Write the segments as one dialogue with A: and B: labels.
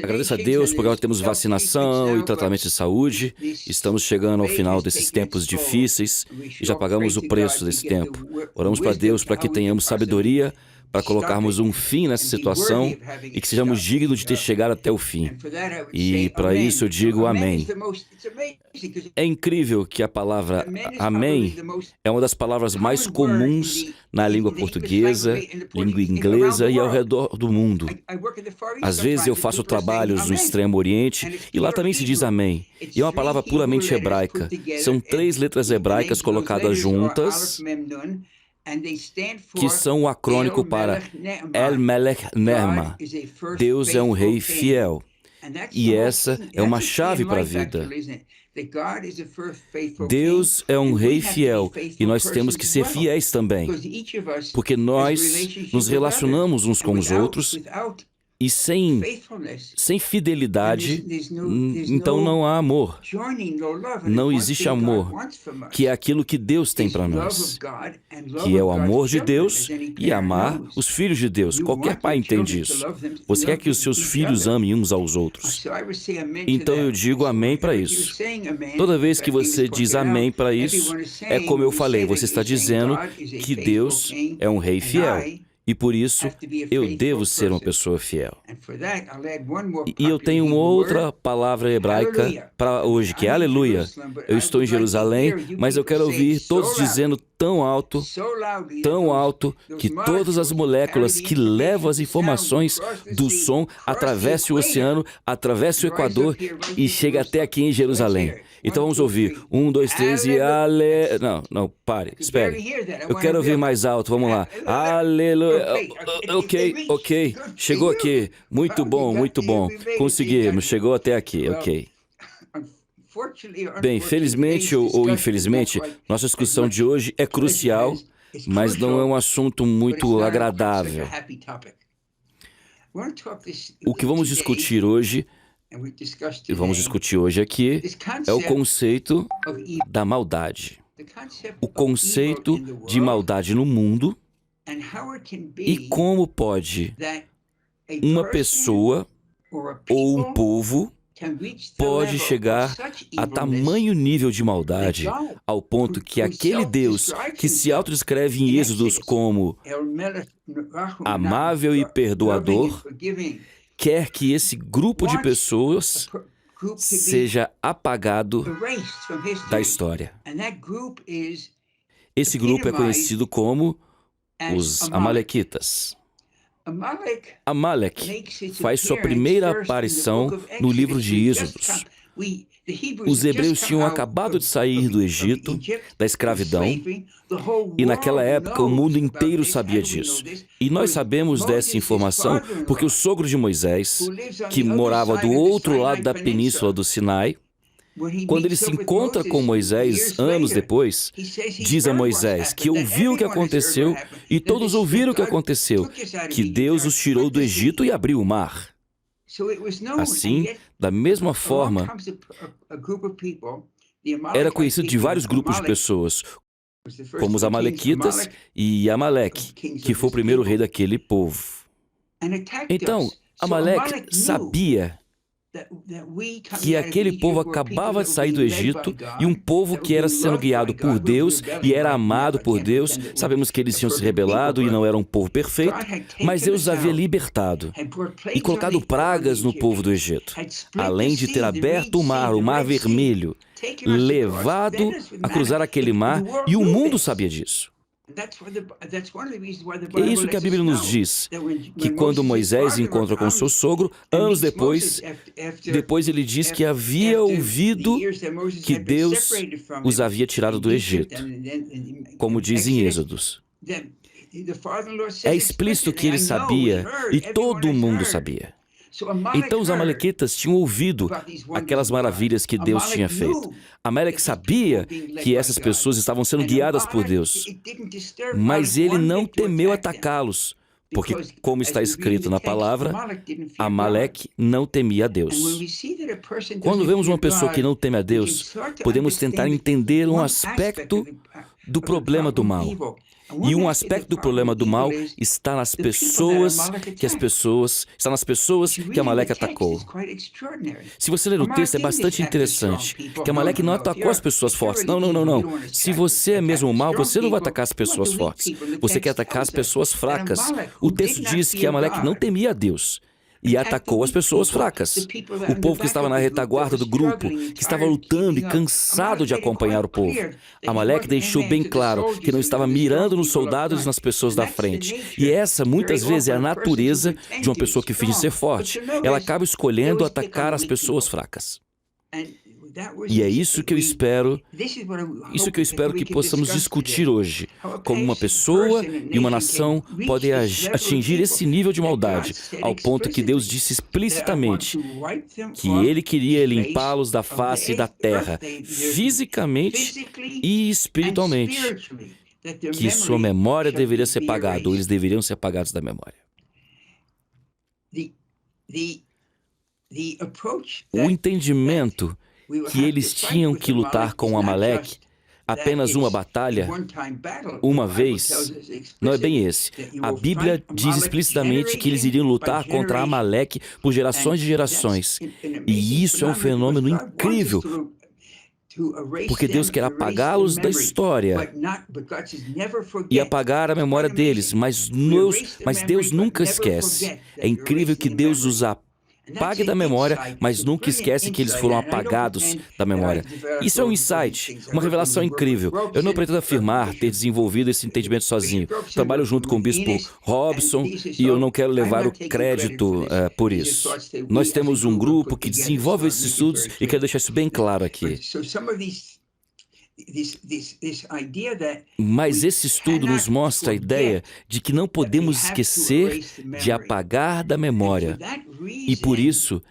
A: Agradeço a Deus por agora temos vacinação e tratamento de saúde. Estamos chegando ao final desses tempos difíceis e já pagamos o preço desse tempo. Oramos para Deus para que tenhamos sabedoria para colocarmos um fim nessa situação e que sejamos dignos de ter chegado até o fim. E para isso eu digo amém. É incrível que a palavra amém é uma das palavras mais comuns na língua portuguesa, língua inglesa e ao redor do mundo. Às vezes eu faço trabalhos no Extremo Oriente e lá também se diz amém. E é uma palavra puramente hebraica. São 3 letras hebraicas colocadas juntas, que são o acrônico para El Melech Ne'ema. Deus é um rei fiel. E essa é uma chave para a vida. Deus é um rei fiel e nós temos que ser fiéis também, porque nós nos relacionamos uns com os outros e sem fidelidade, então não há amor. Não existe amor, que é aquilo que Deus tem para nós, que é o amor de Deus e amar os filhos de Deus. Qualquer pai entende isso. Você quer que os seus filhos amem uns aos outros. Então eu digo amém para isso. Toda vez que você diz amém para isso, é como eu falei, você está dizendo que Deus é um rei fiel. E por isso, eu devo ser uma pessoa fiel. E eu tenho uma outra palavra hebraica para hoje, que é aleluia. Eu estou em Jerusalém, mas eu quero ouvir todos dizendo tão alto, que todas as moléculas que levam as informações do som atravessem o oceano, atravessem o Equador e cheguem até aqui em Jerusalém. Então vamos ouvir. 1, 2, 3 e ale... Não, pare, espere. Eu quero ouvir mais alto, vamos lá. Aleluia. Ok. Chegou aqui. Muito bom. Conseguimos, chegou até aqui, ok. Bem, felizmente ou infelizmente, nossa discussão de hoje é crucial, mas não é um assunto muito agradável. O que vamos discutir hoje, aqui, é o conceito da maldade. O conceito de maldade no mundo e como pode uma pessoa ou um povo pode chegar a tamanho nível de maldade, ao ponto que aquele Deus que se autodescreve em Êxodos como amável e perdoador, quer que esse grupo de pessoas seja apagado da história. Esse grupo é conhecido como os Amalequitas. Amaleque faz sua primeira aparição no livro de Êxodos. Os hebreus tinham acabado de sair do Egito, da escravidão, e naquela época o mundo inteiro sabia disso. E nós sabemos dessa informação porque o sogro de Moisés, que morava do outro lado da península do Sinai, quando ele se encontra com Moisés anos depois, diz a Moisés que ouviu o que aconteceu e todos ouviram o que aconteceu, que Deus os tirou do Egito e abriu o mar. Assim, da mesma forma, era conhecido de vários grupos de pessoas, como os Amalequitas e Amaleque, que foi o primeiro rei daquele povo. Então, Amaleque sabia que aquele povo acabava de sair do Egito e um povo que era sendo guiado por Deus e era amado por Deus. Sabemos que eles tinham se rebelado e não eram um povo perfeito, mas Deus os havia libertado e colocado pragas no povo do Egito, além de ter aberto o Mar Vermelho, levado a cruzar aquele mar, e o mundo sabia disso. É isso que a Bíblia nos diz, que quando Moisés encontra com seu sogro, anos depois ele diz que havia ouvido que Deus os havia tirado do Egito, como diz em Êxodos. É explícito que ele sabia e todo mundo sabia. Então os Amalequitas tinham ouvido aquelas maravilhas que Deus tinha feito. Amaleque sabia que essas pessoas estavam sendo guiadas por Deus, mas ele não temeu atacá-los, porque, como está escrito na palavra, Amaleque não temia a Deus. Quando vemos uma pessoa que não teme a Deus, podemos tentar entender um aspecto do problema do mal. E um aspecto do problema do mal está nas pessoas que Amaleque atacou. Se você ler o texto, é bastante interessante, que Amaleque não atacou as pessoas fortes. Não. Se você é mesmo mal, você não vai atacar as pessoas fortes. Você quer atacar as pessoas fracas. O texto diz que Amaleque não temia a Deus e atacou as pessoas fracas. O povo que estava na retaguarda do grupo, que estava lutando e cansado de acompanhar o povo. Amaleque deixou bem claro que não estava mirando nos soldados e nas pessoas da frente. E essa, muitas vezes, é a natureza de uma pessoa que finge ser forte. Ela acaba escolhendo atacar as pessoas fracas. E é isso que eu espero que possamos discutir hoje. Como uma pessoa e uma nação podem atingir esse nível de maldade, ao ponto que Deus disse explicitamente que Ele queria limpá-los da face da terra, fisicamente e espiritualmente. Que sua memória deveria ser apagada, ou eles deveriam ser apagados da memória. O entendimento que eles tinham que lutar com Amaleque, apenas uma batalha, uma vez, não é bem esse. A Bíblia diz explicitamente que eles iriam lutar contra Amaleque por gerações e gerações. E isso é um fenômeno incrível, porque Deus quer apagá-los da história e apagar a memória deles, mas Deus nunca esquece. É incrível que Deus os apague da memória, mas nunca esquece que eles foram apagados da memória. Isso é um insight, uma revelação incrível. Eu não pretendo afirmar ter desenvolvido esse entendimento sozinho. Trabalho junto com o bispo Robson e eu não quero levar o crédito por isso. Nós temos um grupo que desenvolve esses estudos e quero deixar isso bem claro aqui. Mas esse estudo nos mostra a ideia de que não podemos esquecer de apagar da memória. E por isso,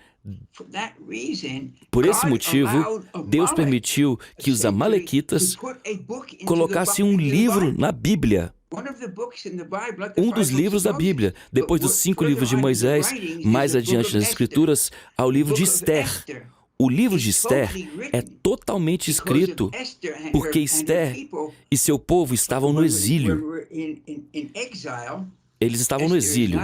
A: por esse motivo, Deus permitiu que os amalequitas colocassem um livro na Bíblia. Um dos livros da Bíblia, depois dos 5 livros de Moisés, mais adiante nas Escrituras, ao livro de Esther. O livro de Esther é totalmente escrito porque Esther e seu povo estavam no exílio. Eles estavam no exílio.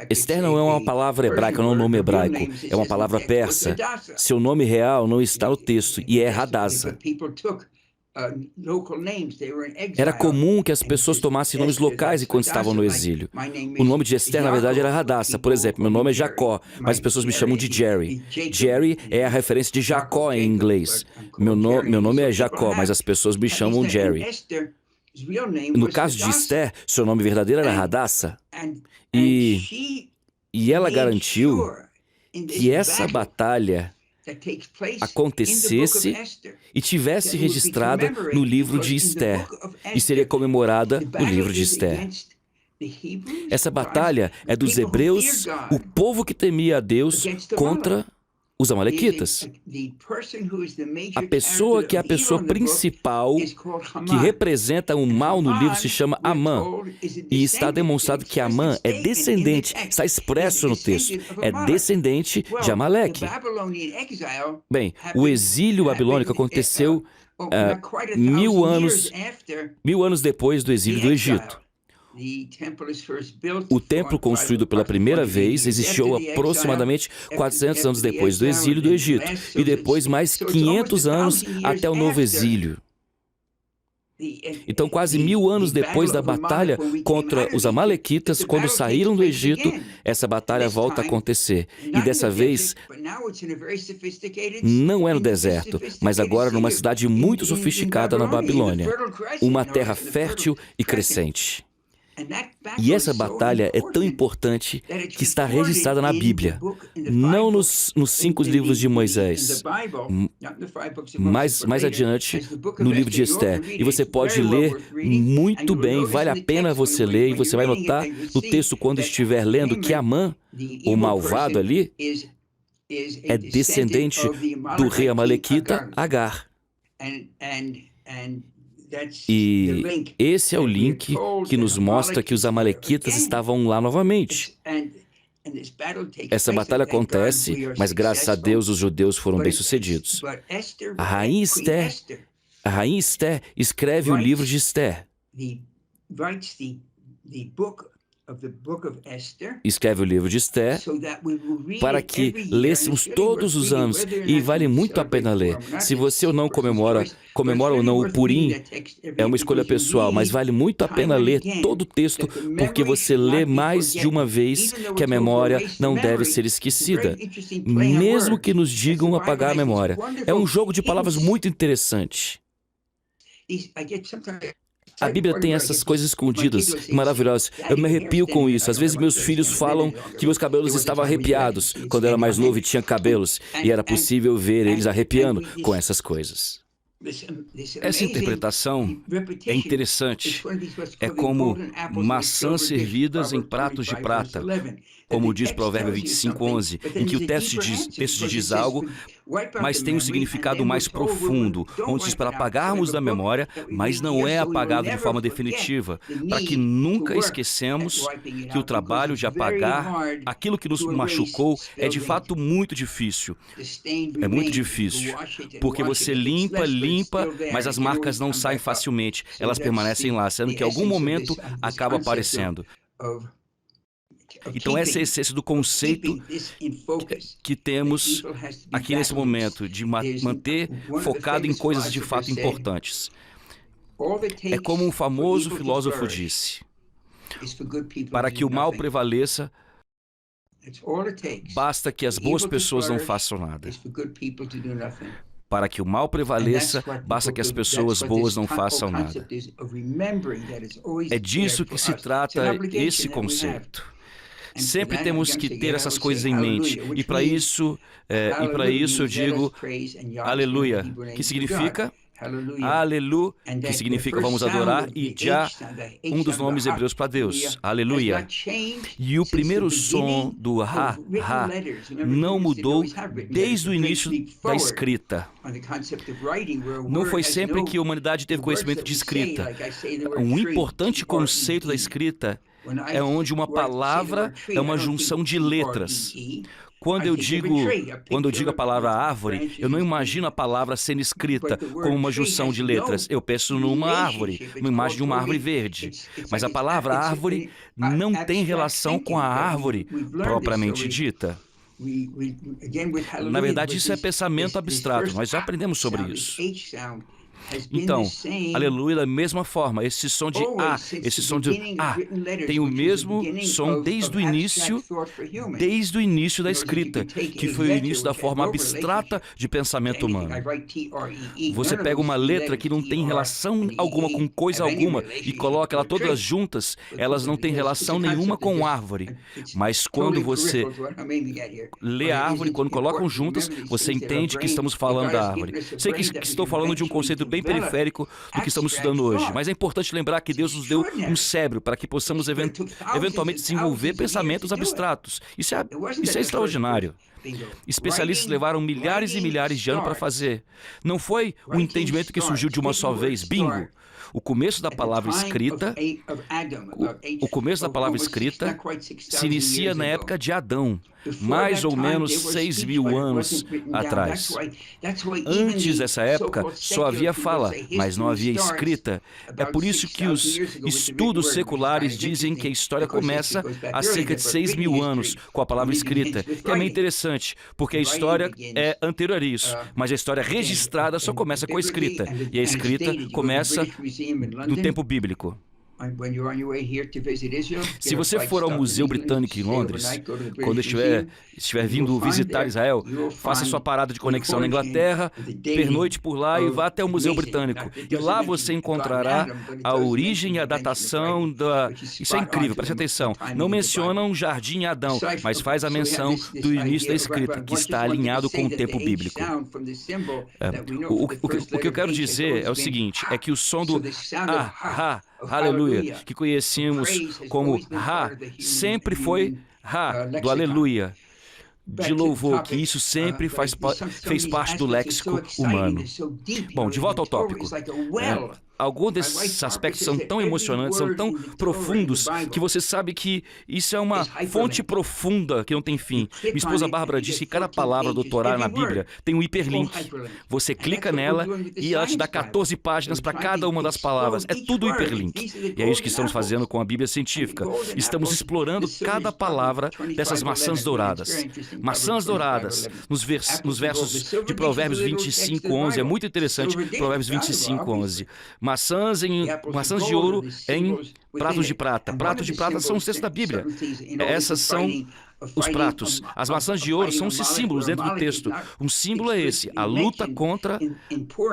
A: Esther não é uma palavra hebraica, não é um nome hebraico. É uma palavra persa. Seu nome real não está no texto e é Hadassa. Era comum que as pessoas tomassem nomes locais enquanto estavam no exílio. O nome de Esther, na verdade, era Hadassa. Por exemplo, meu nome é Jacó, mas as pessoas me chamam de Jerry. Jerry é a referência de Jacó em inglês. Meu nome é Jacó, mas as pessoas me chamam Jerry. No caso de Esther, seu nome verdadeiro era Hadassa. E ela garantiu que essa batalha acontecesse e tivesse registrada no livro de Esther e seria comemorada no livro de Esther. Essa batalha é dos hebreus, o povo que temia a Deus, contra os amalequitas. A pessoa que é a pessoa principal, que representa o mal no livro, se chama Amã. E está demonstrado que Amã é descendente, está expresso no texto, é descendente de Amaleque. Bem, o exílio babilônico aconteceu 1000 anos depois do exílio do Egito. O templo construído pela primeira vez existiu aproximadamente 400 anos depois do exílio do Egito, e depois mais 500 anos até o novo exílio. Então, quase 1000 anos depois da batalha contra os amalequitas, quando saíram do Egito, essa batalha volta a acontecer. E dessa vez, não é no deserto, mas agora numa cidade muito sofisticada na Babilônia. Uma terra fértil e crescente. E essa batalha é tão importante que está registrada na Bíblia, não nos 5 livros de Moisés, mais adiante no livro de Esther. E você pode ler muito bem, vale a pena você ler, e você vai notar no texto, quando estiver lendo, que Amã, o malvado ali, é descendente do rei amalequita Agar. E esse é o link que nos mostra que os amalequitas estavam lá novamente. Essa batalha acontece, mas graças a Deus os judeus foram bem-sucedidos. A rainha Esther escreve o livro de Esther. escreve o livro de Esther para que lêssemos todos os anos, e vale muito a pena ler. Se você ou não comemora ou não o Purim, é uma escolha pessoal, mas vale muito a pena ler todo o texto, porque você lê mais de uma vez que a memória não deve ser esquecida, mesmo que nos digam apagar a memória. É um jogo de palavras muito interessante. A Bíblia tem essas coisas escondidas, maravilhosas. Eu me arrepio com isso. Às vezes meus filhos falam que meus cabelos estavam arrepiados quando eu era mais novo e tinha cabelos, e era possível ver eles arrepiando com essas coisas. Essa interpretação é interessante. É como maçãs servidas em pratos de prata, como diz Provérbio 25:11, em que o texto diz algo, mas tem um significado mais profundo, onde diz para apagarmos da memória, mas não é apagado de forma definitiva, para que nunca esquecemos que o trabalho de apagar aquilo que nos machucou é de fato muito difícil. É muito difícil, porque você limpa, mas as marcas não saem facilmente, elas permanecem lá, sendo que em algum momento acaba aparecendo. Então essa é a essência do conceito que temos aqui nesse momento, de manter focado em coisas de fato importantes. É como um famoso filósofo disse: para que o mal prevaleça, basta que as boas pessoas não façam nada. Para que o mal prevaleça, basta que as pessoas boas não façam nada. É disso que se trata esse conceito. Sempre temos que ter essas coisas em mente. E para isso eu digo aleluia, que significa aleluia, que significa vamos adorar, e já um dos nomes hebreus para Deus, aleluia. E o primeiro som do ha não mudou desde o início da escrita. Não foi sempre que a humanidade teve conhecimento de escrita. Um importante conceito da escrita é onde uma palavra é uma junção de letras. Quando eu digo a palavra árvore, eu não imagino a palavra sendo escrita como uma junção de letras. Eu penso numa árvore, uma imagem de uma árvore verde. Mas a palavra árvore não tem relação com a árvore propriamente dita. Na verdade, isso é pensamento abstrato. Nós já aprendemos sobre isso. Então, aleluia, da mesma forma, esse som de tem o mesmo som desde o início da escrita, que foi o início da forma abstrata de pensamento humano. Você pega uma letra que não tem relação alguma com coisa alguma e coloca ela todas juntas, elas não têm relação nenhuma com árvore. Mas quando você lê a árvore, quando colocam juntas, você entende que estamos falando da árvore. Sei que estou falando de um conceito bem periférico do que estamos estudando hoje, mas é importante lembrar que Deus nos deu um cérebro para que possamos eventualmente desenvolver pensamentos abstratos. Isso é extraordinário. Especialistas levaram milhares e milhares de anos para fazer. Não foi um entendimento que surgiu de uma só vez. Bingo! O começo da palavra escrita se inicia na época de Adão, mais ou menos 6.000 anos atrás. Antes dessa época, só havia fala, mas não havia escrita. É por isso que os estudos seculares dizem que a história começa há cerca de 6.000 anos com a palavra escrita, que é meio interessante, porque a história é anterior a isso, mas a história registrada só começa com a escrita, e a escrita começa no tempo bíblico. Se você for ao Museu Britânico em Londres, quando estiver vindo visitar Israel, faça sua parada de conexão na Inglaterra, pernoite por lá e vá até o Museu Britânico. E lá você encontrará a origem e a datação da... Isso é incrível, preste atenção. Não menciona um jardim em Adão, mas faz a menção do início da escrita, que está alinhado com o tempo bíblico. O que eu quero dizer é o seguinte, é que o som do aleluia, que conhecemos como sempre foi do aleluia, de louvor, que isso sempre fez parte do léxico humano. Bom, de volta ao tópico. Alguns desses aspectos são tão emocionantes, são tão profundos, que você sabe que isso é uma fonte profunda que não tem fim. Minha esposa Bárbara disse que cada palavra do Torá na Bíblia tem um hiperlink. Você clica nela e ela te dá 14 páginas para cada uma das palavras. É tudo hiperlink. E é isso que estamos fazendo com a Bíblia científica. Estamos explorando cada palavra dessas maçãs douradas. Maçãs douradas, nos versos de Provérbios 25:11. É muito interessante, Provérbios 25:11. Maçãs de ouro em pratos de prata. Pratos de prata são os textos da Bíblia. Essas são os pratos. As maçãs de ouro são esses símbolos dentro do texto. Um símbolo é esse, a luta contra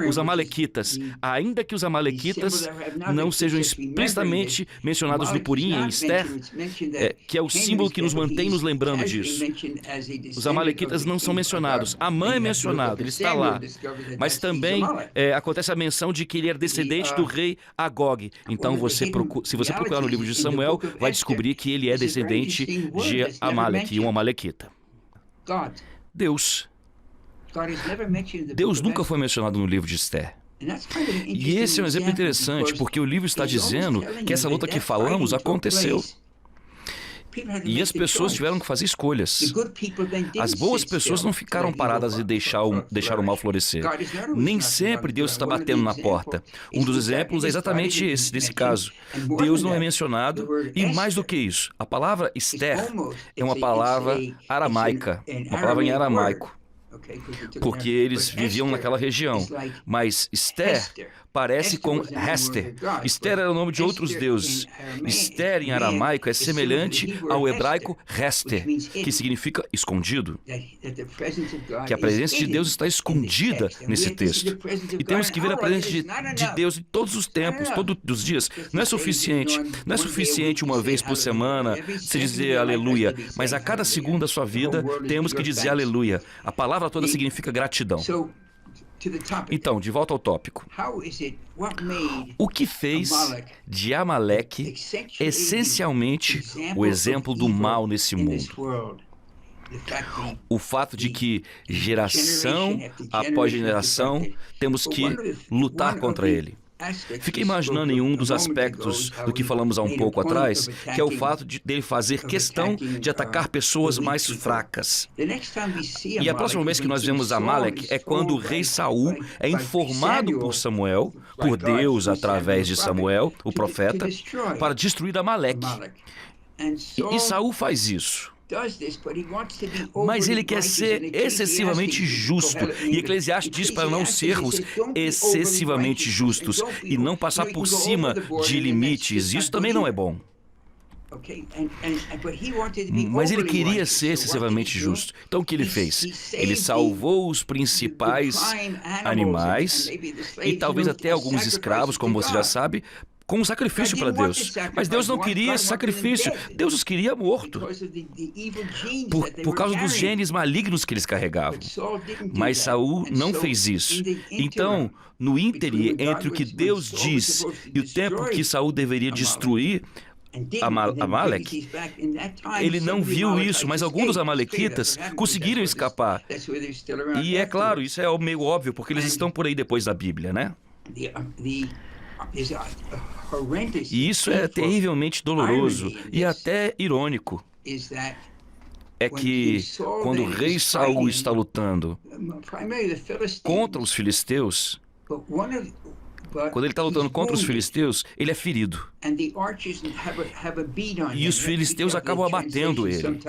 A: os amalequitas. Ainda que os amalequitas não sejam explicitamente mencionados no Purim, em Esther, que é o símbolo que nos mantém nos lembrando disso. Os amalequitas não são mencionados. Amã é mencionado, ele está lá. Mas também acontece a menção de que ele era descendente do rei Agog. Então, se você procurar no livro de Samuel, vai descobrir que ele é descendente de Amaleque. E um amalequita. Deus nunca foi mencionado no livro de Esther. E esse é um exemplo interessante, porque o livro está dizendo que essa luta que falamos aconteceu. E as pessoas tiveram que fazer escolhas. As boas pessoas não ficaram paradas e deixaram o mal florescer. Nem sempre Deus está batendo na porta. Um dos exemplos é exatamente esse, nesse caso. Deus não é mencionado, e mais do que isso, a palavra Esther é uma palavra aramaica, uma palavra em aramaico, porque eles viviam naquela região. Mas Esther parece com Hester. Esther era o nome de outros deuses. Esther em aramaico é semelhante ao hebraico Hester, que significa escondido. Que a presença de Deus está escondida nesse texto. E temos que ver a presença de Deus em todos os tempos, todos os dias. Não é suficiente. Não é suficiente uma vez por semana você dizer aleluia, mas a cada segundo da sua vida temos que dizer aleluia. A palavra toda significa gratidão. Então, de volta ao tópico. O que fez de Amaleque essencialmente o exemplo do mal nesse mundo? O fato de que geração após geração temos que lutar contra ele. Fiquei imaginando em um dos aspectos do que falamos há um pouco atrás, que é o fato dele fazer questão de atacar pessoas mais fracas. E a próxima vez que nós vemos Amaleque é quando o rei Saul é informado por Samuel, por Deus através de Samuel, o profeta, para destruir Amaleque. E Saul faz isso. Mas ele quer ser excessivamente justo. E Eclesiastes diz para não sermos excessivamente justos e não passar por cima de limites. Isso também não é bom. Mas ele queria ser excessivamente justo. Então o que ele fez? Ele salvou os principais animais e talvez até alguns escravos, como você já sabe, com um sacrifício para Deus. Mas Deus não queria esse sacrifício. Deus os queria morto. Por causa dos genes malignos que eles carregavam. Mas Saul não fez isso. Então, no íntere entre o que Deus diz e o tempo que Saul deveria destruir Amaleque, ele não viu isso, mas alguns dos amalequitas conseguiram escapar. E é claro, isso é meio óbvio, porque eles estão por aí depois da Bíblia, né? E isso é terrivelmente doloroso e até irônico. É que quando o rei Saul está lutando contra os filisteus, quando ele está lutando contra os filisteus, ele é ferido. E os filisteus acabam abatendo ele.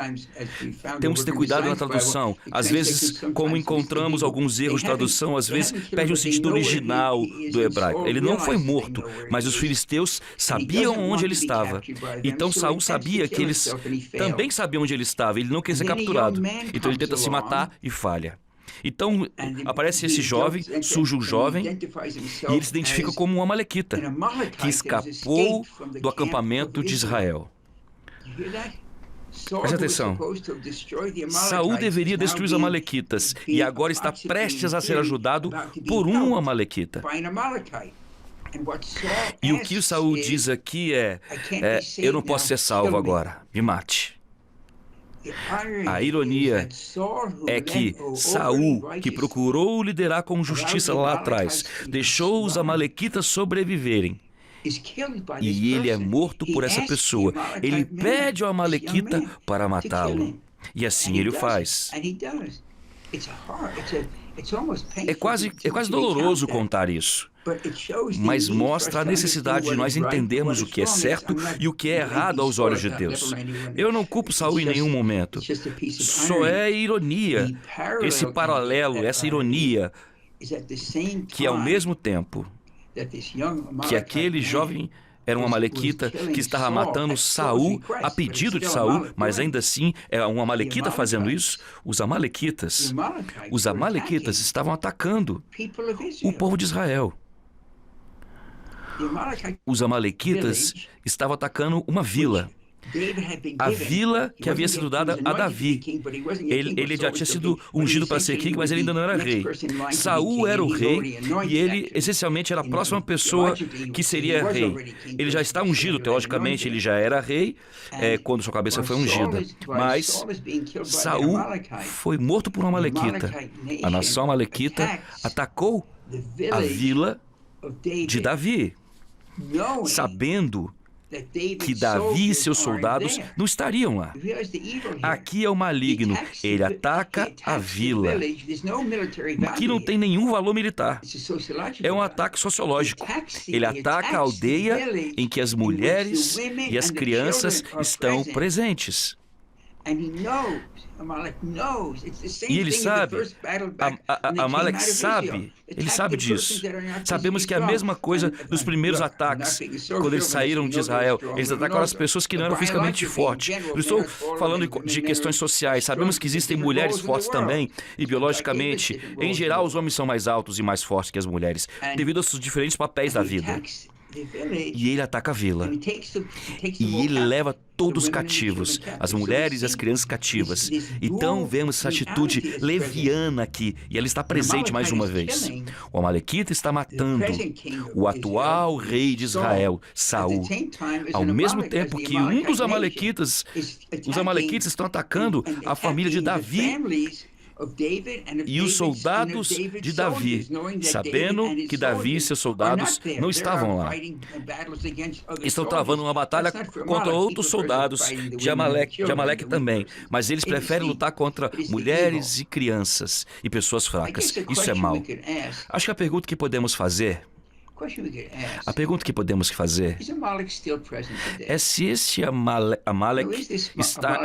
A: Temos que ter cuidado na tradução. Às vezes, como encontramos alguns erros de tradução, às vezes perde o sentido original do hebraico. Ele não foi morto, mas os filisteus sabiam onde ele estava. Então Saul sabia que eles também sabiam onde ele estava. Ele não queria ser capturado. Então ele tenta se matar e falha. Então, aparece esse jovem, surge um jovem, e ele se identifica como um amalequita, que escapou do acampamento de Israel. Preste atenção. Saul deveria destruir os amalequitas, e agora está prestes a ser ajudado por um amalequita. E o que o Saul diz aqui eu não posso ser salvo agora, me mate. A ironia é que Saul, que procurou liderar com justiça lá atrás, deixou os amalequitas sobreviverem. E ele é morto por essa pessoa. Ele pede ao amalequita para matá-lo. E assim ele o faz. É quase doloroso contar isso, mas mostra a necessidade de nós entendermos o que é certo e o que é errado aos olhos de Deus. Eu não culpo Saul em nenhum momento. Só é ironia, esse paralelo, essa ironia, que ao mesmo tempo que aquele jovem era um amalequita que estava matando Saul a pedido de Saul, mas ainda assim é um amalequita fazendo isso. Os amalequitas estavam atacando o povo de Israel. Os amalequitas estavam atacando uma vila. A vila que havia sido dada a Davi. Ele já tinha sido ungido para ser rei, mas ele ainda não era rei. Saul era o rei e ele essencialmente era a próxima pessoa que seria rei. Ele já está ungido, teologicamente ele já era rei quando sua cabeça foi ungida. Mas Saul foi morto por um amalequita. A nação amalequita atacou a vila de Davi, sabendo que Davi e seus soldados não estariam lá. Aqui é o maligno. Ele ataca a vila. Aqui não tem nenhum valor militar. É um ataque sociológico. Ele ataca a aldeia em que as mulheres e as crianças estão presentes. E ele sabe, Amalek sabe, ele sabe disso. Sabemos que é a mesma coisa dos primeiros ataques, quando eles saíram de Israel. Eles atacaram as pessoas que não eram fisicamente fortes. Eu estou falando de questões sociais. Sabemos que existem mulheres fortes também, e biologicamente, em geral, os homens são mais altos e mais fortes que as mulheres, devido aos diferentes papéis da vida. E ele ataca a vila. E ele leva todos cativos, as mulheres e as crianças cativas. Então vemos essa atitude leviana aqui, e ela está presente mais uma vez. O amalequita está matando o atual rei de Israel, Saul. Ao mesmo tempo que os amalequitas estão atacando a família de Davi e os soldados de Davi, sabendo que Davi e seus soldados não estavam lá. Estão travando uma batalha contra outros soldados de Amaleque também, mas eles preferem lutar contra mulheres e crianças e pessoas fracas. Isso é mal. Acho que a pergunta que podemos fazer é se esse Amalek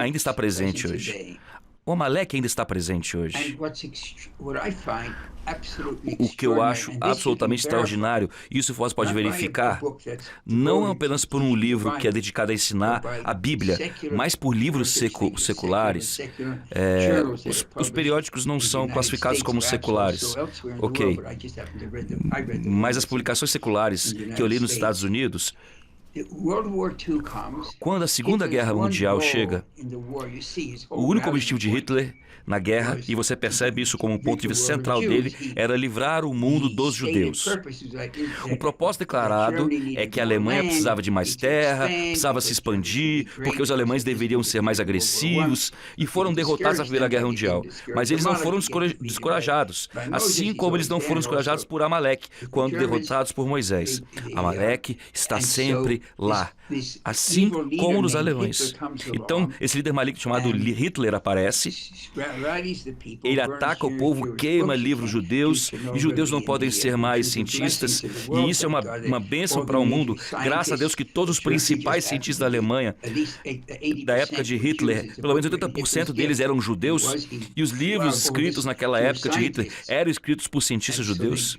A: ainda está presente hoje. O Amaleque ainda está presente hoje. O que eu acho absolutamente extraordinário, isso você pode verificar, não apenas por um livro que é dedicado a ensinar a Bíblia, mas por livros seculares. Os periódicos não são classificados como seculares, ok? Mas as publicações seculares que eu li nos Estados Unidos, quando a Segunda Guerra Mundial chega, o único objetivo de Hitler na guerra, e você percebe isso como um ponto de vista central dele, era livrar o mundo dos judeus. O propósito declarado é que a Alemanha precisava de mais terra, precisava se expandir, porque os alemães deveriam ser mais agressivos, e foram derrotados na Primeira Guerra Mundial. Mas eles não foram descorajados, assim como eles não foram descorajados por Amaleque, quando derrotados por Moisés. Amaleque está sempre lá, assim como nos alemães. Então, esse líder maligno chamado Hitler aparece, ele ataca o povo, queima livros judeus, e judeus não podem ser mais cientistas, e isso é uma bênção para o mundo. Graças a Deus que todos os principais cientistas da Alemanha, da época de Hitler, pelo menos 80% deles eram judeus, e os livros escritos naquela época de Hitler eram escritos por cientistas judeus.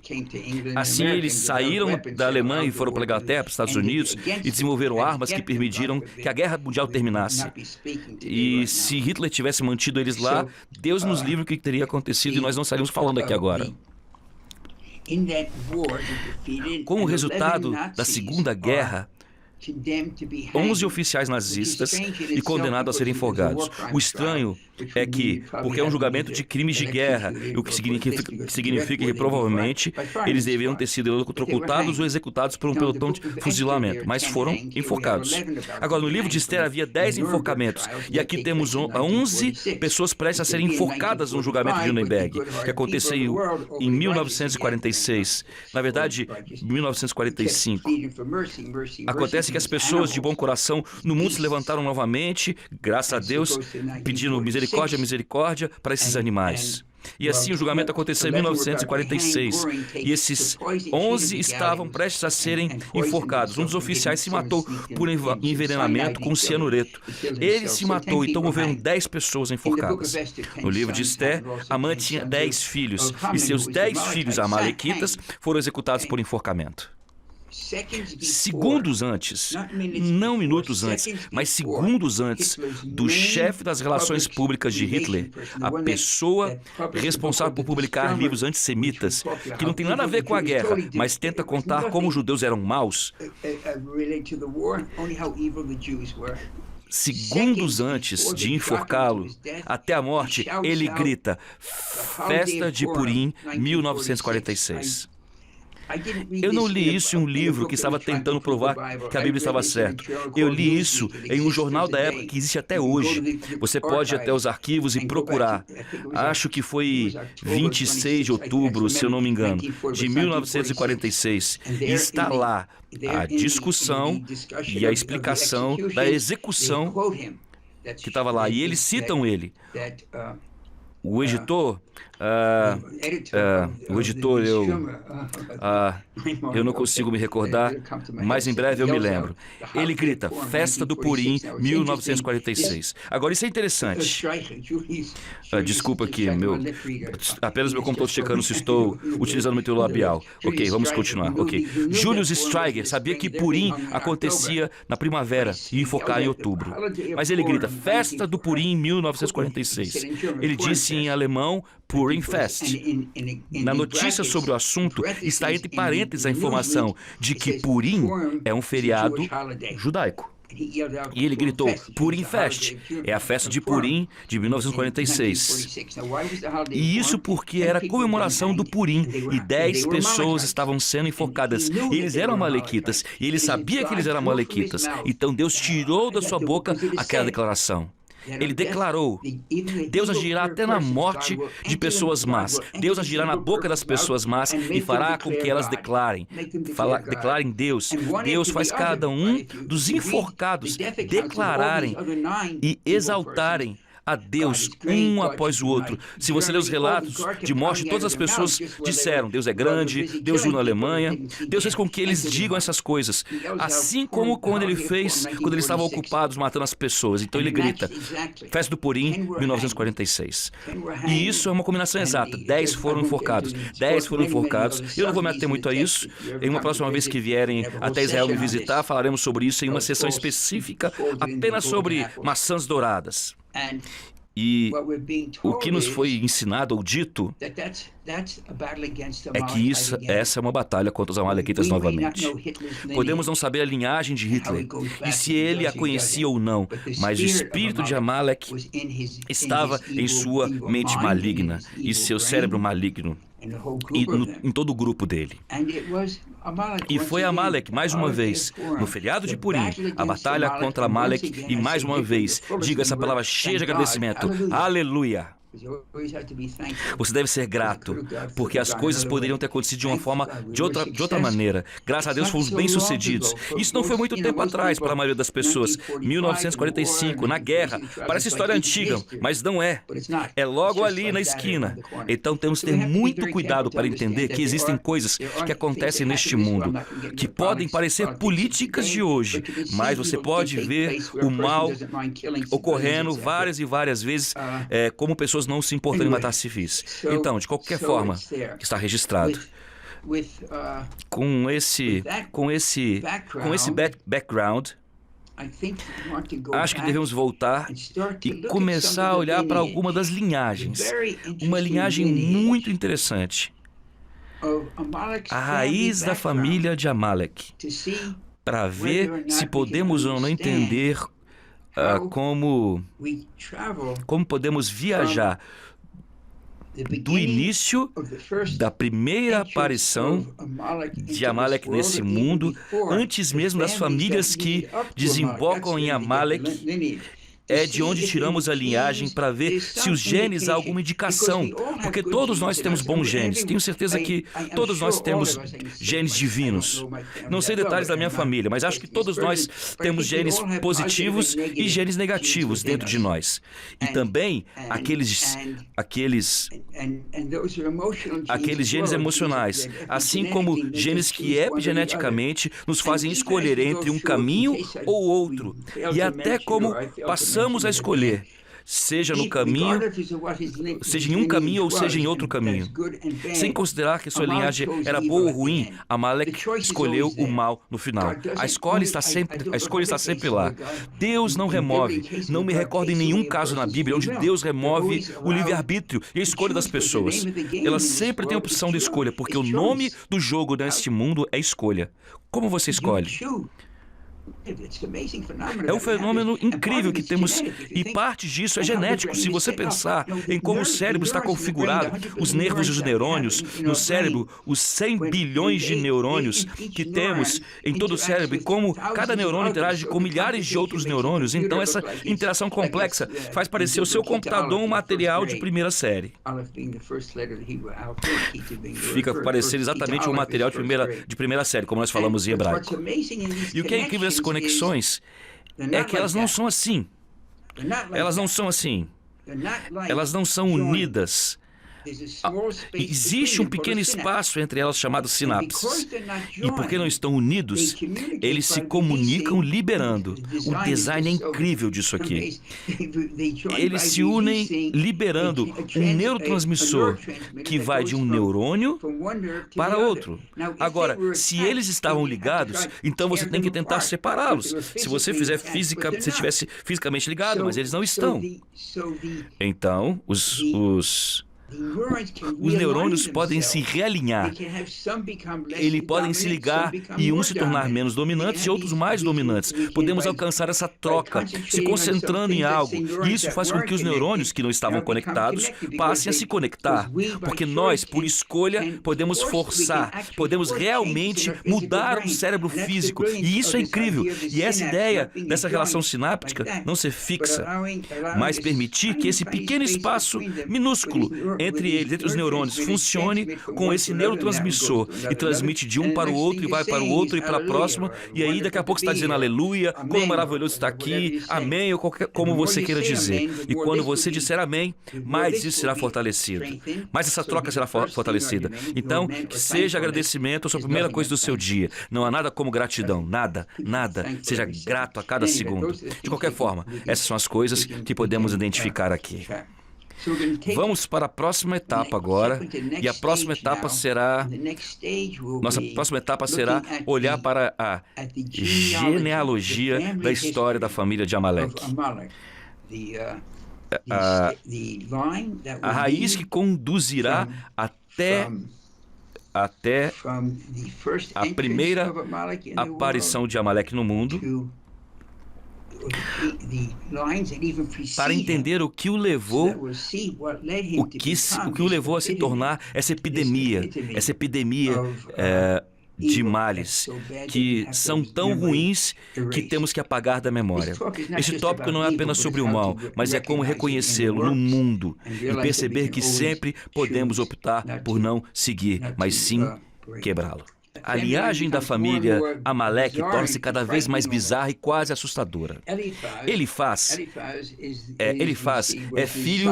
A: Assim, eles saíram da Alemanha e foram para a Inglaterra, para os Estados Unidos, e desenvolveram armas que permitiram que a Guerra Mundial terminasse. E se Hitler tivesse mantido eles lá, Deus nos livre o que teria acontecido, e nós não estaríamos falando aqui agora. Como resultado da Segunda Guerra, 11 oficiais nazistas e condenados a serem enforcados. O estranho é que, porque é um julgamento de crimes de guerra, o que significa que provavelmente eles deveriam ter sido eletrocutados ou executados por um pelotão de fuzilamento, mas foram enforcados. Agora, no livro de Esther havia 10 enforcamentos, e aqui temos 11 pessoas prestes a serem enforcadas no julgamento de Nuremberg, que aconteceu em 1946, na verdade, 1945. Acontece que as pessoas de bom coração no mundo se levantaram novamente, graças a Deus, pedindo misericórdia para esses animais. E assim o julgamento aconteceu em 1946. E esses 11 estavam prestes a serem enforcados. Um dos oficiais se matou por envenenamento com cianureto. Ele se matou, então houveram 10 pessoas enforcadas. No livro de Esther, Amã tinha 10 filhos. E seus 10 filhos amalequitas foram executados por enforcamento. Segundos antes, não minutos antes, mas segundos antes do chefe das relações públicas de Hitler, a pessoa responsável por publicar livros antissemitas, que não tem nada a ver com a guerra, mas tenta contar como os judeus eram maus, segundos antes de enforcá-lo, até a morte, ele grita: Festa de Purim, 1946. Eu não li isso em um livro que estava tentando provar que a Bíblia estava certa. Eu li isso em um jornal da época que existe até hoje. Você pode ir até os arquivos e procurar. Acho que foi 26 de outubro, se eu não me engano, de 1946. E está lá a discussão e a explicação da execução que estava lá. E eles citam ele. O editor, eu não consigo me recordar, mas em breve eu me lembro. Ele grita, Festa do Purim, 1946. Agora, isso é interessante. Desculpa aqui, apenas meu computador checando se estou utilizando meu labial. Ok, vamos continuar. Ok. Julius Streicher sabia que Purim acontecia na primavera e enfocar em outubro. Mas ele grita, Festa do Purim, 1946. Ele disse em alemão, Purim Fest. Na notícia sobre o assunto está entre parênteses a informação de que Purim é um feriado judaico. E ele gritou, Purim Fest, é a festa de Purim de 1946. E isso porque era a comemoração do Purim, e 10 pessoas estavam sendo enforcadas. E eles eram amalequitas, e ele sabia que eles eram amalequitas. Então Deus tirou da sua boca aquela declaração. Ele declarou, Deus agirá até na morte de pessoas más. Deus agirá na boca das pessoas más e fará com que elas declarem Deus. Deus faz cada um dos enforcados declararem e exaltarem a Deus um após o outro. Se você ler os relatos de morte, todas as pessoas disseram, Deus é grande, Deus viu na Alemanha, Deus fez com que eles digam essas coisas, assim como quando eles estavam ocupados matando as pessoas. Então ele grita, Festa do Purim, 1946. E isso é uma combinação exata, 10 foram enforcados. 10 foram enforcados. Eu não vou me ater muito a isso. Em uma próxima vez que vierem até Israel me visitar, falaremos sobre isso em uma sessão específica, apenas sobre maçãs douradas. E o que nos foi ensinado ou dito é que essa é uma batalha contra os amalequitas novamente. Podemos não saber a linhagem de Hitler e se ele a conhecia ou não, mas o espírito de Amalek estava em sua mente maligna e seu cérebro maligno e em todo o grupo dele. E foi Amalek, mais uma vez, no feriado de Purim, a batalha contra Amalek, e mais uma vez, diga essa palavra cheia de agradecimento, aleluia! Você deve ser grato, porque as coisas poderiam ter acontecido de outra maneira. Graças a Deus fomos bem-sucedidos. Isso não foi muito tempo atrás para a maioria das pessoas. 1945, na guerra. Parece história antiga, mas não é. É logo ali na esquina. Então temos que ter muito cuidado para entender que existem coisas que acontecem neste mundo, que podem parecer políticas de hoje, mas você pode ver o mal ocorrendo várias e várias vezes, como pessoas não se importam em matar civis. Então, de qualquer forma, está registrado. Com esse background, acho que devemos voltar e começar a olhar para alguma das linhagens. Uma linhagem muito interessante. A raiz da família de Amalek. para ver se podemos ou não entender como podemos viajar do início da primeira aparição de Amaleque nesse mundo, antes mesmo das famílias que desembocam em Amaleque. É de onde tiramos a linhagem para ver se os genes há alguma indicação, porque todos nós temos bons genes. Tenho certeza que todos nós temos genes divinos. Não sei detalhes da minha família, mas acho que todos nós temos genes positivos e genes negativos dentro de nós. E também aqueles genes emocionais, assim como genes que epigeneticamente nos fazem escolher entre um caminho ou outro, e até como passamos a escolher, seja no caminho, seja em um caminho ou seja em outro caminho. Sem considerar que sua linhagem era boa ou ruim, Amaleque escolheu o mal no final. A escolha está sempre lá. Deus não remove. Não me recordo em nenhum caso na Bíblia onde Deus remove o livre-arbítrio e a escolha das pessoas. Ela sempre tem a opção de escolha, porque o nome do jogo neste mundo é escolha. Como você escolhe? É um fenômeno incrível que temos, e parte disso é genético. Se você pensar em como o cérebro está configurado, os nervos e os neurônios no cérebro, os 100 bilhões de neurônios que temos em todo o cérebro, e como cada neurônio interage com milhares de outros neurônios, então essa interação complexa faz parecer o seu computador um material de primeira série. Fica parecendo exatamente um material de primeira série, como nós falamos em hebraico. E o que é incrível nessas conexões é que elas não são assim. Elas não são assim. Elas não são unidas. Existe um pequeno espaço entre elas chamado sinapses. E porque não estão unidos, eles se comunicam liberando. O design é incrível disso aqui. Eles se unem liberando um neurotransmissor que vai de um neurônio para outro. Agora, se eles estavam ligados, então você tem que tentar separá-los. Se você estivesse fisicamente ligado, mas eles não estão. Então, os neurônios podem se realinhar. Eles podem se ligar e uns se tornar menos dominantes e outros mais dominantes. Podemos alcançar essa troca se concentrando em algo. E isso faz com que os neurônios que não estavam conectados passem a se conectar. Porque nós, por escolha, podemos forçar, podemos realmente mudar o cérebro físico. E isso é incrível. E essa ideia dessa relação sináptica não ser fixa, mas permitir que esse pequeno espaço minúsculo entre eles, entre os neurônios, funcione com esse neurotransmissor e transmite de um para o outro e vai para o outro e para a próxima, e aí daqui a pouco você está dizendo aleluia, como maravilhoso está aqui, amém, ou como você queira dizer. E quando você disser amém, mais isso será fortalecido, mais essa troca será fortalecida. Então, que seja agradecimento a sua primeira coisa do seu dia. Não há nada como gratidão, nada. Seja grato a cada segundo. De qualquer forma, essas são as coisas que podemos identificar aqui. Vamos para a próxima etapa agora, e a próxima etapa será... Nossa próxima etapa será olhar para a genealogia da história da família de Amaleque. A raiz que conduzirá até a primeira aparição de Amaleque no mundo, para entender o que o levou, o que o levou a se tornar essa epidemia de males que são tão ruins que temos que apagar da memória. Este tópico não é apenas sobre o mal, mas é como reconhecê-lo no mundo e perceber que sempre podemos optar por não seguir, mas sim quebrá-lo. A linhagem da família Amaleque torna-se cada vez mais bizarra e quase assustadora. Elifaz é filho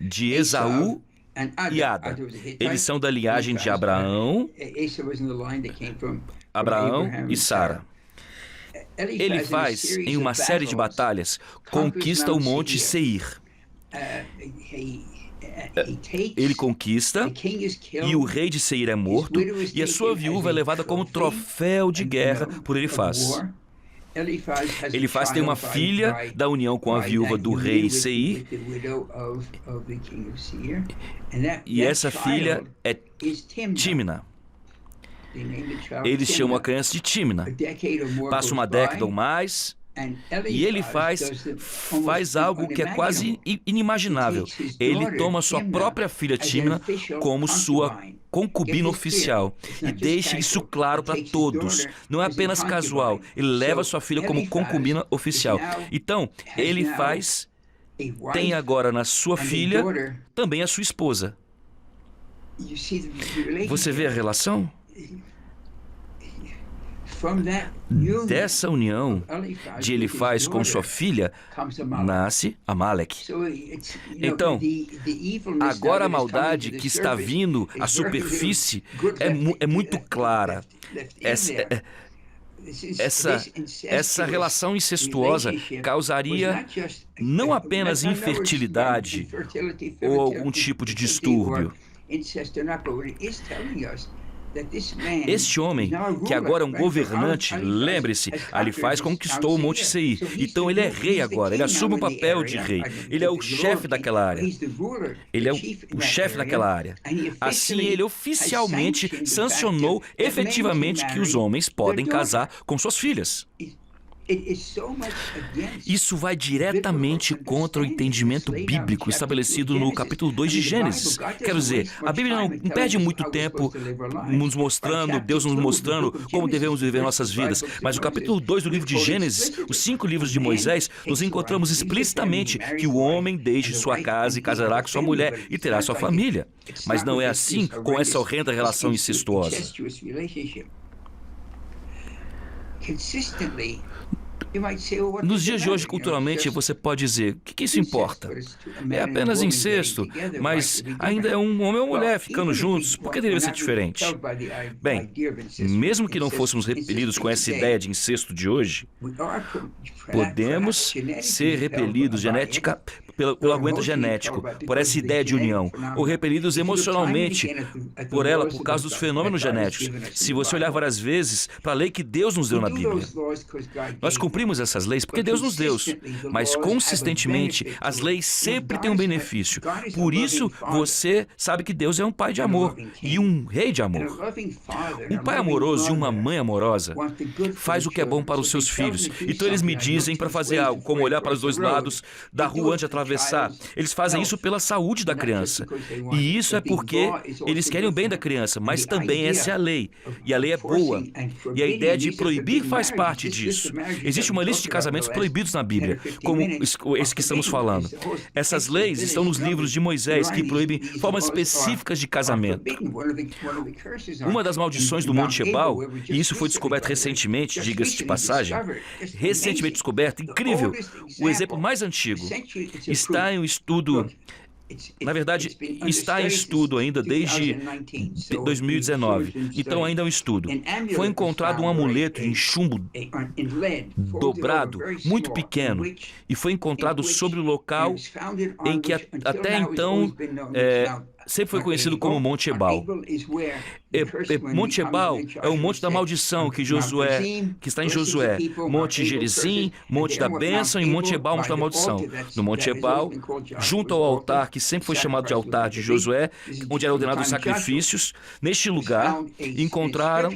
A: de Esaú e Ada. Eles são da linhagem de Abraão e Sara. Elifaz, em uma série de batalhas, conquista o Monte Seir. Ele conquista, e o rei de Seir é morto, e a sua viúva é levada como troféu de guerra por Elifaz. Elifaz tem uma filha da união com a viúva do rei Seir, e essa filha é Tímina. Eles chamam a criança de Tímina. Passa uma década ou mais, e ele faz algo que é quase inimaginável. Ele toma sua própria filha Tímina como sua concubina oficial e deixa isso claro para todos. Não é apenas casual. Ele leva sua filha como concubina oficial. Então, ele tem agora na sua filha também a sua esposa. Você vê a relação? Dessa união de Elifaz com sua filha, nasce Amaleque. Então, agora a maldade que está vindo à superfície é muito clara. Essa relação incestuosa causaria não apenas infertilidade ou algum tipo de distúrbio. Este homem, que agora é um governante, lembre-se, Elifaz conquistou o Monte Seir. Então ele é rei agora, ele assume o papel de rei. Ele é o chefe daquela área. Ele é o chefe daquela área. Assim, ele oficialmente sancionou efetivamente que os homens podem casar com suas filhas. Isso vai diretamente contra o entendimento bíblico estabelecido no capítulo 2 de Gênesis. Quero dizer, a Bíblia não perde muito tempo Deus nos mostrando como devemos viver nossas vidas. Mas no capítulo 2 do livro de Gênesis, os 5 livros de Moisés, nos encontramos explicitamente que o homem deixe sua casa e casará com sua mulher e terá sua família. Mas não é assim com essa horrenda relação incestuosa. Nos dias de hoje, culturalmente, você pode dizer, o que isso importa? É apenas incesto, mas ainda é um homem ou mulher ficando juntos, por que deveria ser diferente? Bem, mesmo que não fôssemos repelidos com essa ideia de incesto de hoje, podemos ser repelidos pelo argumento genético, por essa ideia de união, ou repelidos emocionalmente por ela, por causa dos fenômenos genéticos. Se você olhar várias vezes para a lei que Deus nos deu na Bíblia, nós cumprimos essas leis porque Deus nos deu, mas consistentemente as leis sempre têm um benefício. Por isso, você sabe que Deus é um pai de amor e um rei de amor. Um pai amoroso e uma mãe amorosa faz o que é bom para os seus filhos. Então eles me dizem para fazer algo, como olhar para os dois lados da rua antes de atravessar. Eles fazem isso pela saúde da criança. E isso é porque eles querem o bem da criança, mas também essa é a lei. E a lei é boa. E a ideia de proibir faz parte disso. Existe uma lista de casamentos proibidos na Bíblia, como esse que estamos falando. Essas leis estão nos livros de Moisés, que proíbem formas específicas de casamento. Uma das maldições do Monte Ebal, e isso foi descoberto recentemente, diga-se de passagem, recentemente descoberto, incrível, o exemplo mais antigo, está em um estudo, na verdade, está em estudo ainda desde 2019, então ainda é um estudo. Foi encontrado um amuleto em chumbo dobrado, muito pequeno, e foi encontrado sobre o local em que até então sempre foi conhecido como Monte Ebal. Monte Ebal é o Monte da Maldição que está em Josué. Monte Gerizim, Monte da Bênção e Monte Ebal, Monte da Maldição. No Monte Ebal, junto ao altar, que sempre foi chamado de altar de Josué, onde eram ordenados os sacrifícios, neste lugar encontraram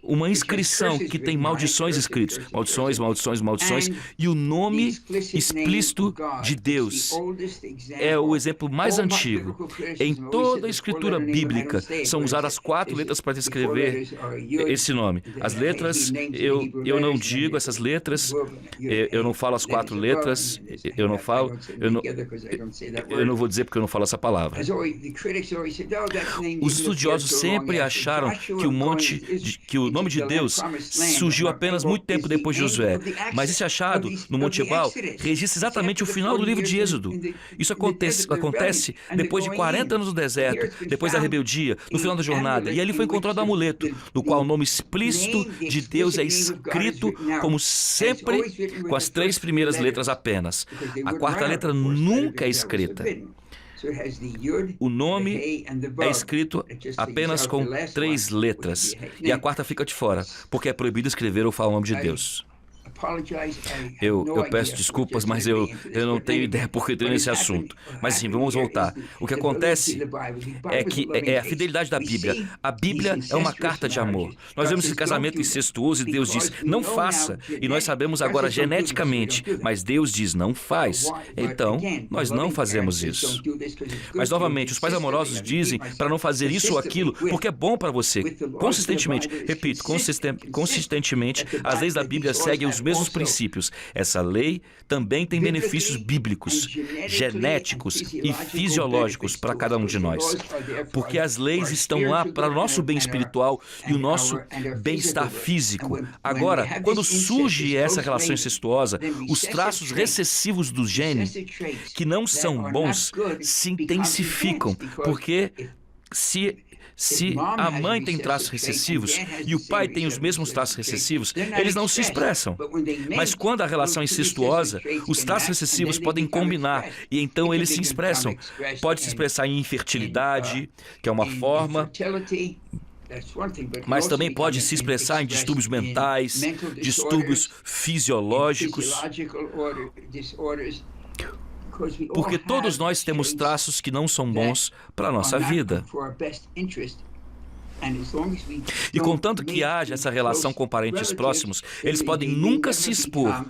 A: uma inscrição que tem maldições escritas. Maldições, maldições, maldições. E o nome explícito de Deus é o exemplo mais antigo. Em toda a escritura bíblica são usadas 4 letras para descrever esse nome. As letras, eu não digo essas letras, eu não falo as 4 letras, eu não vou dizer porque eu não falo essa palavra. Os estudiosos sempre acharam que o nome de Deus surgiu apenas muito tempo depois de Josué. Mas esse achado no Monte Ebal registra exatamente o final do livro de Êxodo. Isso acontece depois de 40 anos no deserto, depois da rebeldia, no final da jornada. E ali foi encontrado um amuleto, no qual o nome explícito de Deus é escrito, como sempre, com as 3 primeiras letras apenas. A 4ª letra nunca é escrita. O nome é escrito apenas com 3 letras, e a 4ª fica de fora, porque é proibido escrever ou falar o nome de Deus. Eu peço desculpas, mas eu não tenho ideia porque eu estou nesse assunto. Mas sim, vamos voltar. O que acontece é que é a fidelidade da Bíblia. A Bíblia é uma carta de amor. Nós vemos esse casamento incestuoso e Deus diz, não faça. E nós sabemos agora geneticamente, mas Deus diz, não faz. Então, nós não fazemos isso. Mas, novamente, os pais amorosos dizem para não fazer isso ou aquilo, porque é bom para você. Consistentemente, repito, consistentemente, as leis da Bíblia seguem os mesmos princípios. Essa lei também tem benefícios bíblicos, genéticos e fisiológicos para cada um de nós. Porque as leis estão lá para o nosso bem espiritual e o nosso bem-estar físico. Agora, quando surge essa relação incestuosa, os traços recessivos do gene, que não são bons, se intensificam, porque se a mãe tem traços recessivos e o pai tem os mesmos traços recessivos, eles não se expressam. Mas quando a relação é incestuosa, os traços recessivos podem combinar e então eles se expressam. Pode se expressar em infertilidade, que é uma forma, mas também pode se expressar em distúrbios mentais, distúrbios fisiológicos. Porque todos nós temos traços que não são bons para a nossa vida. E contanto que haja essa relação com parentes próximos, eles podem nunca se expor.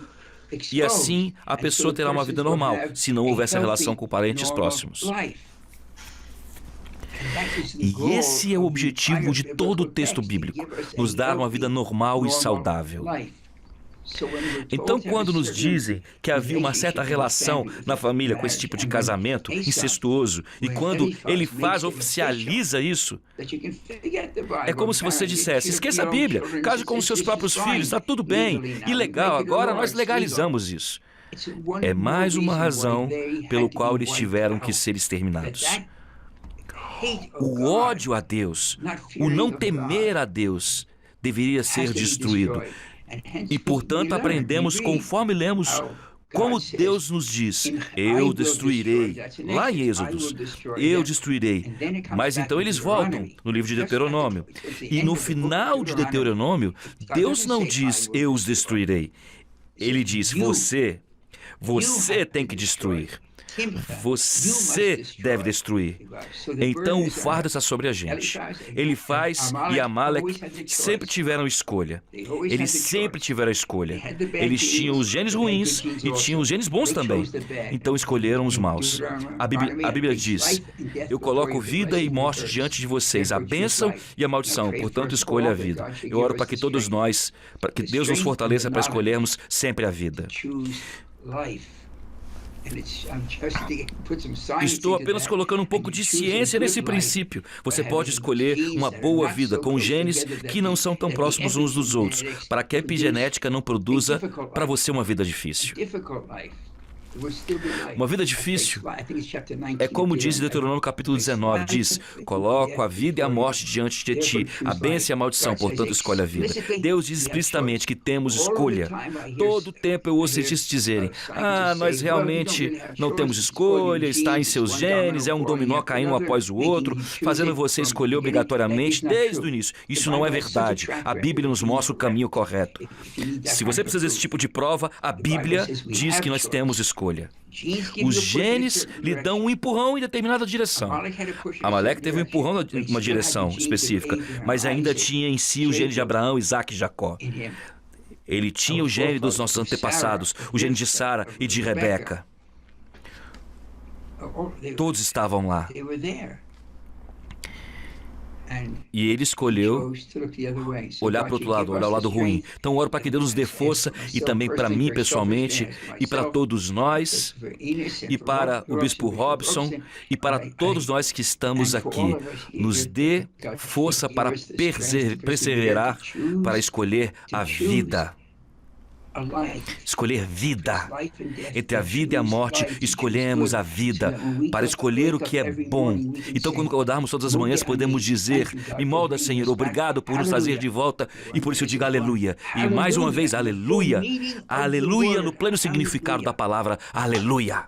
A: E assim a pessoa terá uma vida normal, se não houver essa relação com parentes próximos. E esse é o objetivo de todo o texto bíblico, nos dar uma vida normal e saudável. Então, quando nos dizem que havia uma certa relação na família com esse tipo de casamento incestuoso, e quando ele oficializa isso, é como se você dissesse, esqueça a Bíblia, case com os seus próprios filhos, está tudo bem, e legal, agora nós legalizamos isso. É mais uma razão pelo qual eles tiveram que ser exterminados. O ódio a Deus, o não temer a Deus, deveria ser destruído. E, portanto, aprendemos conforme lemos como Deus nos diz, eu destruirei, lá em Êxodos, eu destruirei. Mas então eles voltam no livro de Deuteronômio. E no final de Deuteronômio, Deus não diz, eu os destruirei. Ele diz, você tem que destruir. Você deve destruir. Então o fardo está sobre a gente. Elifaz e Amaleque sempre tiveram escolha. Eles sempre tiveram a escolha. Eles tinham os genes ruins e tinham os genes bons também. Então escolheram os maus. A Bíblia diz, eu coloco vida e morte diante de vocês, a bênção e a maldição, portanto escolha a vida. Eu oro para que todos nós, para que Deus nos fortaleça para escolhermos sempre a vida. Estou apenas colocando um pouco de ciência nesse princípio. Você pode escolher uma boa vida com genes que não são tão próximos uns dos outros, para que a epigenética não produza para você uma vida difícil. Uma vida difícil é como diz Deuteronômio capítulo 19, diz, coloco a vida e a morte diante de ti, a bênção e a maldição, portanto escolhe a vida. Deus diz explicitamente que temos escolha. Todo o tempo eu ouço eles dizerem, nós realmente não temos escolha, está em seus genes, é um dominó caindo um após o outro, fazendo você escolher obrigatoriamente desde o início. Isso não é verdade. A Bíblia nos mostra o caminho correto. Se você precisa desse tipo de prova, a Bíblia diz que nós temos escolha. Os genes lhe dão um empurrão em determinada direção. Amaleque teve um empurrão em uma direção específica, mas ainda tinha em si o gene de Abraão, Isaac e Jacó. Ele tinha o gene dos nossos antepassados, o gene de Sara e de Rebeca. Todos estavam lá. E ele escolheu olhar para o outro lado, olhar o lado ruim. Então eu oro para que Deus nos dê força, e também para mim pessoalmente, e para todos nós, e para o Bispo Robson, e para todos nós que estamos aqui. Nos dê força para perseverar, para escolher a vida. Escolher vida. Entre a vida e a morte, escolhemos a vida, para escolher o que é bom. Então, quando acordarmos todas as manhãs, podemos dizer, me molda, Senhor, obrigado por nos trazer de volta, e por isso eu digo aleluia. E mais uma vez, aleluia, aleluia, no pleno significado da palavra, aleluia.